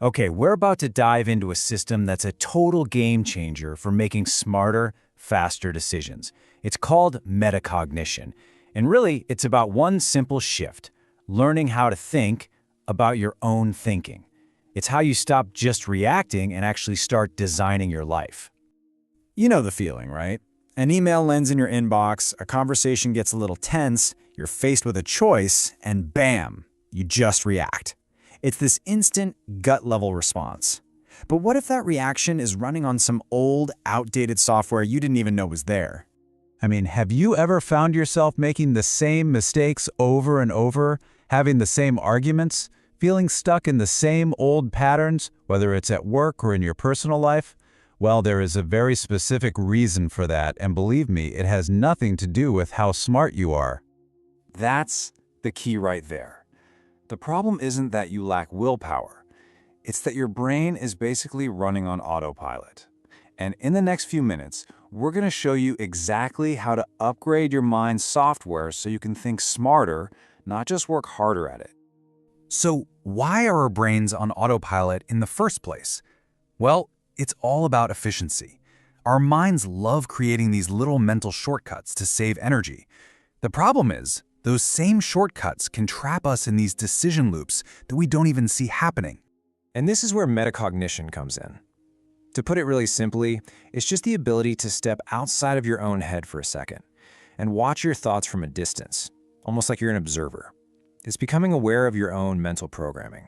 Okay, we're about to dive into a system that's a total game changer for making smarter, faster decisions. It's called metacognition. And really, it's about one simple shift, learning how to think about your own thinking. It's how you stop just reacting and actually start designing your life. You know the feeling, right? An email lands in your inbox, a conversation gets a little tense, you're faced with a choice, and bam, you just react. It's this instant, gut-level response. But what if that reaction is running on some old, outdated software you didn't even know was there? I mean, have you ever found yourself making the same mistakes over and over, having the same arguments, feeling stuck in the same old patterns, whether it's at work or in your personal life? Well, there is a very specific reason for that, and believe me, it has nothing to do with how smart you are. That's the key right there. The problem isn't that you lack willpower. It's that your brain is basically running on autopilot. And in the next few minutes, we're going to show you exactly how to upgrade your mind's software so you can think smarter, not just work harder at it. So why are our brains on autopilot in the first place? Well, it's all about efficiency. Our minds love creating these little mental shortcuts to save energy. The problem is, those same shortcuts can trap us in these decision loops that we don't even see happening. And this is where metacognition comes in. To put it really simply, it's just the ability to step outside of your own head for a second and watch your thoughts from a distance, almost like you're an observer. It's becoming aware of your own mental programming.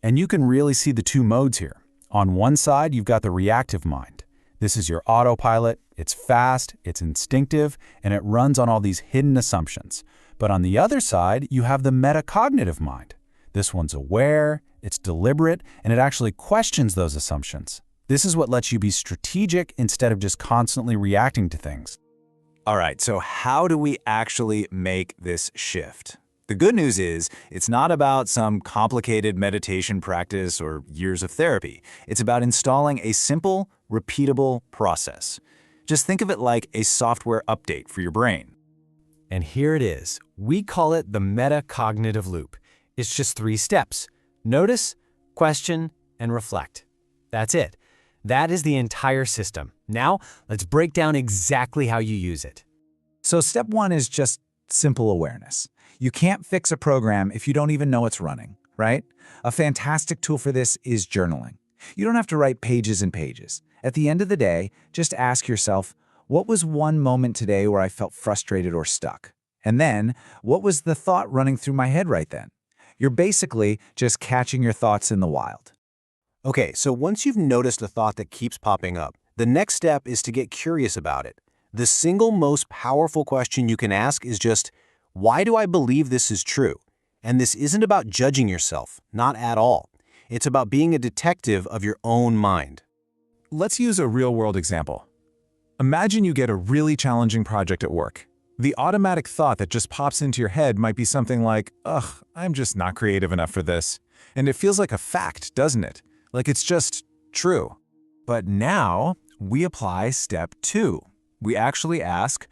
And you can really see the two modes here. On one side, you've got the reactive mind. This is your autopilot. It's fast, it's instinctive, and it runs on all these hidden assumptions. But on the other side, you have the metacognitive mind. This one's aware, it's deliberate, and it actually questions those assumptions. This is what lets you be strategic instead of just constantly reacting to things. All right, so how do we actually make this shift? The good news is, it's not about some complicated meditation practice or years of therapy. It's about installing a simple, repeatable process. Just think of it like a software update for your brain. And here it is. We call it the metacognitive loop. It's just 3 steps. Notice, question, and reflect. That's it. That is the entire system. Now, let's break down exactly how you use it. So step 1 is just simple awareness. You can't fix a program if you don't even know it's running, right? A fantastic tool for this is journaling. You don't have to write pages and pages. At the end of the day, just ask yourself, what was one moment today where I felt frustrated or stuck? And then, what was the thought running through my head right then? You're basically just catching your thoughts in the wild. Okay, so once you've noticed a thought that keeps popping up, the next step is to get curious about it. The single most powerful question you can ask is just, why do I believe this is true? And this isn't about judging yourself, not at all. It's about being a detective of your own mind. Let's use a real-world example. Imagine you get a really challenging project at work. The automatic thought that just pops into your head might be something like, ugh, I'm just not creative enough for this. And it feels like a fact, doesn't it? Like it's just true. But now we apply step 2. We actually ask,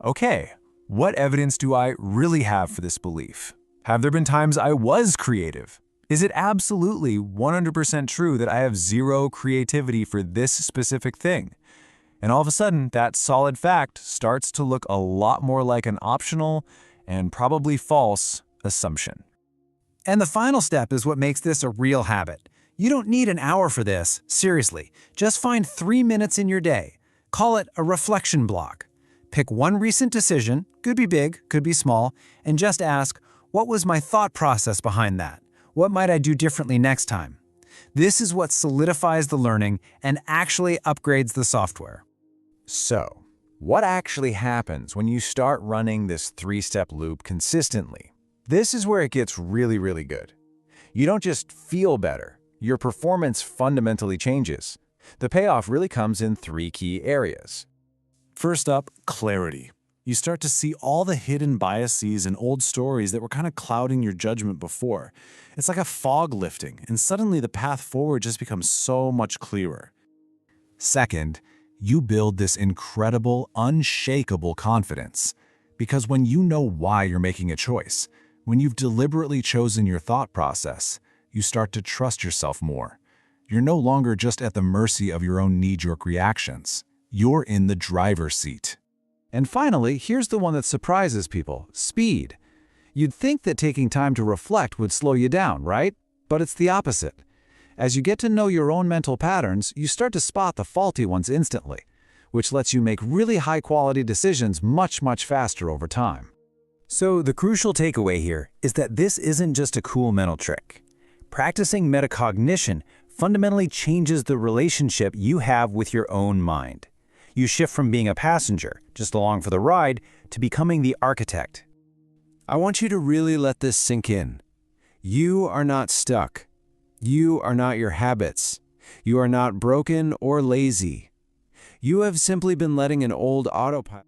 okay, what evidence do I really have for this belief? Have there been times I was creative? Is it absolutely 100% true that I have zero creativity for this specific thing? And all of a sudden, that solid fact starts to look a lot more like an optional and probably false assumption. And the final step is what makes this a real habit. You don't need an hour for this, seriously. Just find 3 minutes in your day. Call it a reflection block. Pick one recent decision, could be big, could be small, and just ask, what was my thought process behind that? What might I do differently next time? This is what solidifies the learning and actually upgrades the software. So, what actually happens when you start running this 3-step loop consistently? This is where it gets really, really good. You don't just feel better. Your performance fundamentally changes. The payoff really comes in 3 key areas. First up, clarity. You start to see all the hidden biases and old stories that were kind of clouding your judgment before. It's like a fog lifting, and suddenly the path forward just becomes so much clearer. Second, you build this incredible, unshakable confidence. Because when you know why you're making a choice, when you've deliberately chosen your thought process, you start to trust yourself more. You're no longer just at the mercy of your own knee-jerk reactions. You're in the driver's seat. And finally, here's the one that surprises people: speed. You'd think that taking time to reflect would slow you down, right? But it's the opposite. As you get to know your own mental patterns, you start to spot the faulty ones instantly, which lets you make really high-quality decisions much, much faster over time. So the crucial takeaway here is that this isn't just a cool mental trick. Practicing metacognition fundamentally changes the relationship you have with your own mind. You shift from being a passenger, just along for the ride, to becoming the architect. I want you to really let this sink in. You are not stuck. You are not your habits. You are not broken or lazy. You have simply been letting an old autopilot